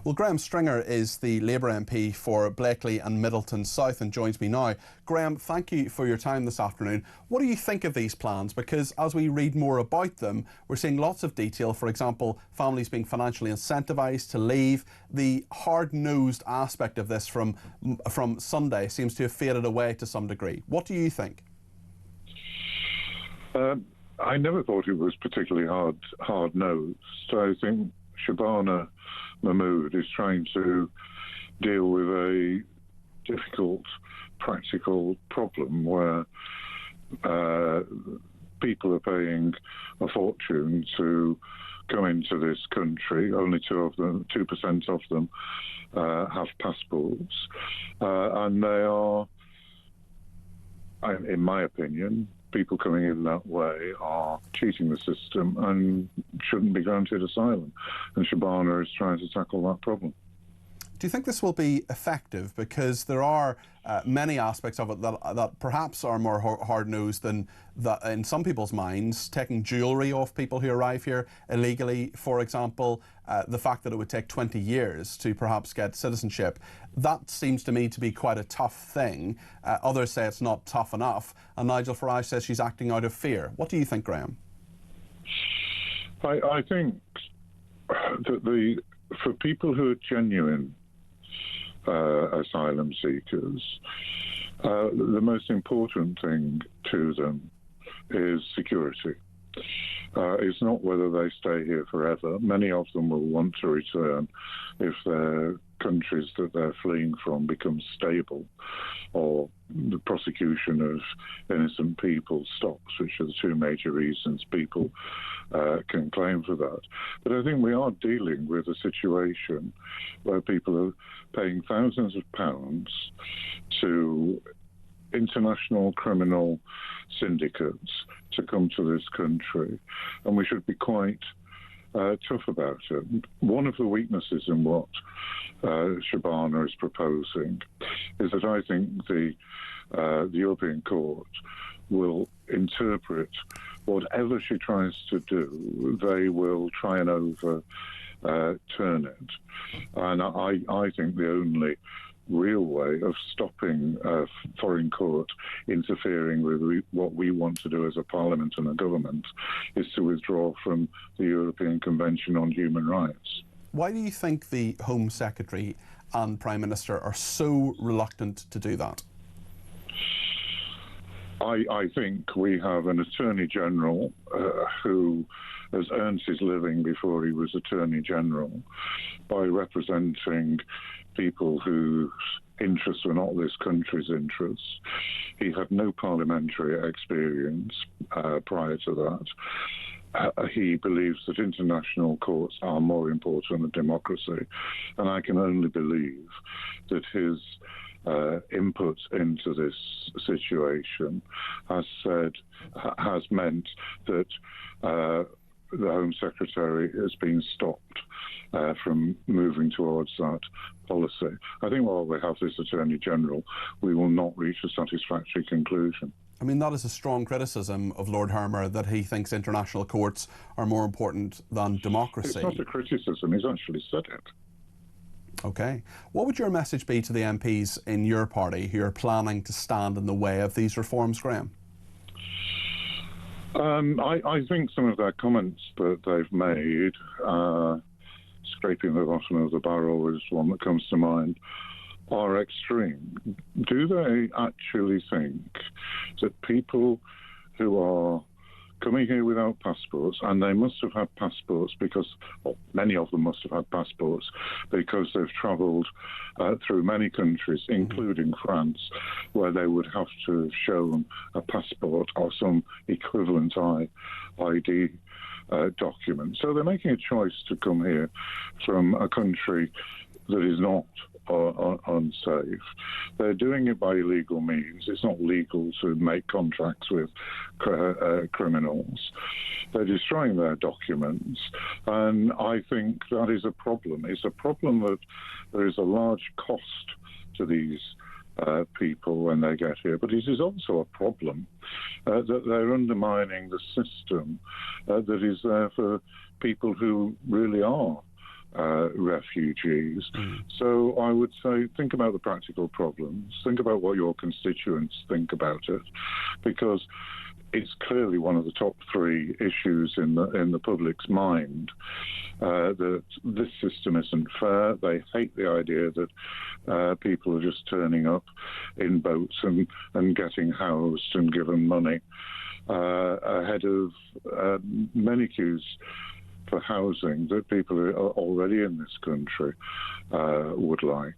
Well, Graham Stringer is the Labour MP for Blakely and Middleton South and joins me now. Graham, thank you for your time this afternoon. What do you think of these plans? Because as we read more about them, we're seeing lots of detail. For example, families being financially incentivised to leave. The hard-nosed aspect of this from Sunday seems to have faded away to some degree. What do you think? I never thought it was particularly hard-nosed. I think Shabana Mahmood is trying to deal with a difficult practical problem where people are paying a fortune to come into this country. Only 2% of them have passports, and they are, in my opinion, people coming in that way are cheating the system and shouldn't be granted asylum. And Shabana is trying to tackle that problem. Do you think this will be effective? Because there are many aspects of it that perhaps are more hard-nosed than that in some people's minds. Taking jewellery off people who arrive here illegally, for example, the fact that it would take 20 years to perhaps get citizenship, that seems to me to be quite a tough thing. Others say it's not tough enough, and Nigel Farage says she's acting out of fear. What do you think, Graham? I think that for people who are genuine asylum seekers, the most important thing to them is security. It's not whether they stay here forever. Many of them will want to return if their countries that they're fleeing from become stable, or the prosecution of innocent people stops, which are the two major reasons people can claim for that. But I think we are dealing with a situation where people are paying thousands of pounds to international criminal syndicates to come to this country, and we should be quite tough about it. One of the weaknesses in what Shabana is proposing is that I think the European Court will interpret whatever she tries to do, they will try and overturn it. And I think the only real way of stopping a foreign court interfering with what we want to do as a parliament and a government is to withdraw from the European Convention on Human Rights. Why do you think the Home Secretary and Prime Minister are so reluctant to do that? I think we have an Attorney General who has earned his living before he was Attorney General by representing people whose interests were not this country's interests. He had no parliamentary experience prior to that. He believes that international courts are more important than democracy, and I can only believe that his input into this situation has meant that the Home Secretary has been stopped from moving towards that policy. I think while we have this Attorney General, we will not reach a satisfactory conclusion. I mean, that is a strong criticism of Lord Hermer, that he thinks international courts are more important than democracy. It's not a criticism, he's actually said it. OK. What would your message be to the MPs in your party who are planning to stand in the way of these reforms, Graham? I think some of their comments that they've made, scraping the bottom of the barrel is one that comes to mind, are extreme. Do they actually think that people who are coming here without passports, and they must have had passports because, well, many of them must have had passports because they've travelled through many countries, including France, where they would have to have shown a passport or some equivalent ID document. So they're making a choice to come here from a country that is not unsafe. They're doing it by illegal means. It's not legal to make contracts with criminals. They're destroying their documents, and I think that is a problem. It's a problem that there is a large cost to these people when they get here, but it is also a problem that they're undermining the system that is there for people who really are refugees. So I would say think about the practical problems, think about what your constituents think about it, because it's clearly one of the top three issues in the public's mind, that this system isn't fair. They hate the idea that people are just turning up in boats and getting housed and given money ahead of many queues for housing that people who are already in this country would like.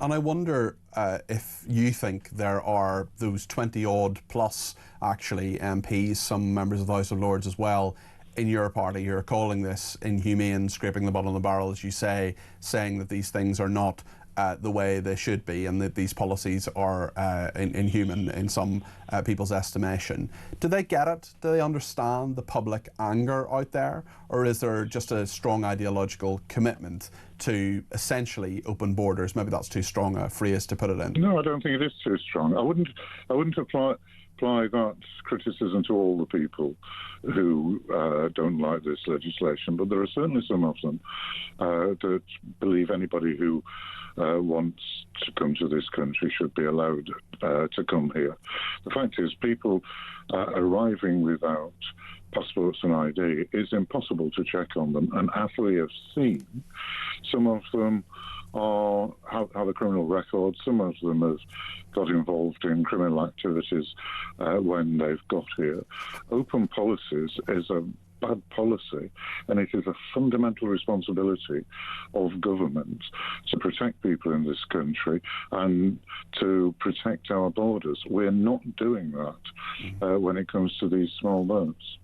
And I wonder if you think there are those 20-odd plus, actually, MPs, some members of the House of Lords as well, in your party who are calling this inhumane, scraping the bottom of the barrel, as you say, saying that these things are not the way they should be and that these policies are inhuman in some people's estimation. Do they get it? Do they understand the public anger out there? Or is there just a strong ideological commitment to essentially open borders? Maybe that's too strong a phrase to put it in. No, I don't think it is too strong. I wouldn't apply that criticism to all the people who don't like this legislation, but there are certainly some of them that believe anybody who wants to come to this country should be allowed to come here. The fact is, people arriving without passports and ID, it's impossible to check on them. And as we have seen, some of them have a criminal record. Some of them have got involved in criminal activities when they've got here. Open policies is a bad policy, and it is a fundamental responsibility of government to protect people in this country and to protect our borders. We're not doing that when it comes to these small boats.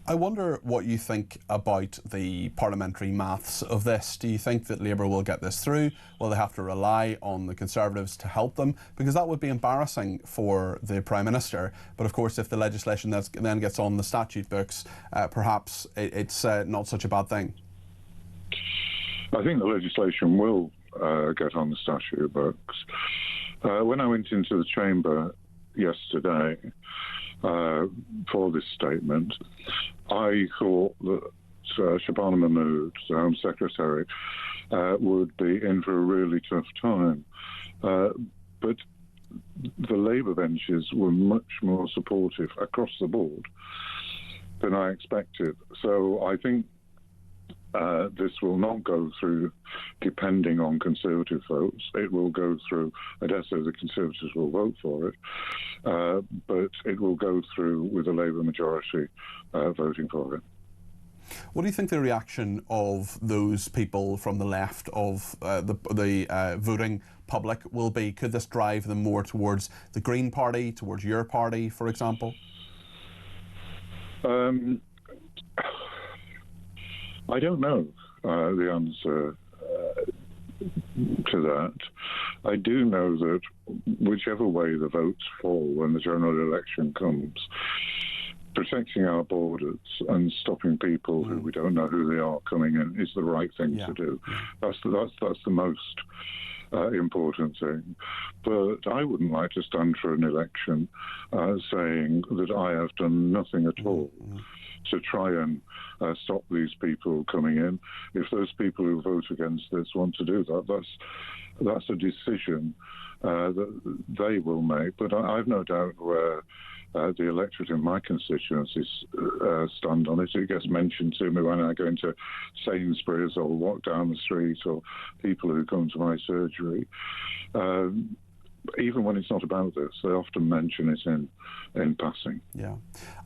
I wonder what you think about the parliamentary maths of this. Do you think that Labour will get this through? Will they have to rely on the Conservatives to help them? Because that would be embarrassing for the Prime Minister. But of course, if the legislation then gets on the statute books, perhaps it's not such a bad thing. I think the legislation will get on the statute books. When I went into the chamber yesterday for this statement, I thought that Shabana Mahmood, the Home Secretary, would be in for a really tough time. But the Labour benches were much more supportive across the board than I expected. So I think this will not go through depending on Conservative votes. It will go through, I dare say the Conservatives will vote for it, but it will go through with a Labour majority voting for it. What do you think the reaction of those people from the left of the voting public will be? Could this drive them more towards the Green Party, towards your party, for example? I don't know the answer to that. I do know that whichever way the votes fall when the general election comes, protecting our borders and stopping people who we don't know who they are coming in is the right thing to do. That's the most important thing. But I wouldn't like to stand for an election saying that I have done nothing at all to try and stop these people coming in. If those people who vote against this want to do that, that's a decision that they will make. But I've no doubt where the electorate in my constituencies stand on it. It gets mentioned to me when I go into Sainsbury's or walk down the street, or people who come to my surgery. Even when it's not about this, they often mention it in passing. Yeah.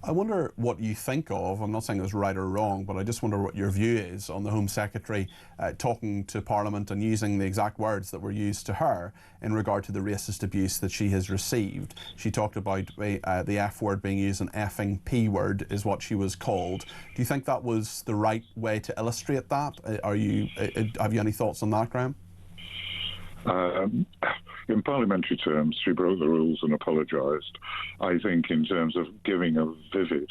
I wonder what you think of, I'm not saying it's right or wrong, but I just wonder what your view is on the Home Secretary talking to Parliament and using the exact words that were used to her in regard to the racist abuse that she has received. She talked about the F word being used, an effing P word is what she was called. Do you think that was the right way to illustrate that? Have you any thoughts on that, Graham? In parliamentary terms, she broke the rules and apologised. I think in terms of giving a vivid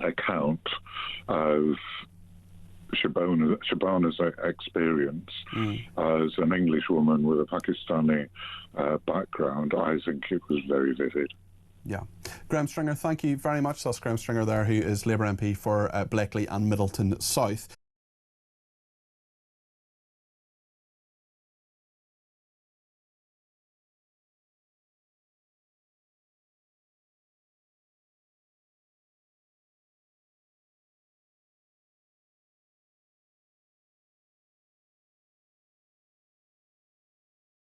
account of Shabana's experience as an English woman with a Pakistani background, I think it was very vivid. Yeah. Graham Stringer, thank you very much. That's Graham Stringer there, who is Labour MP for Blackley and Middleton South.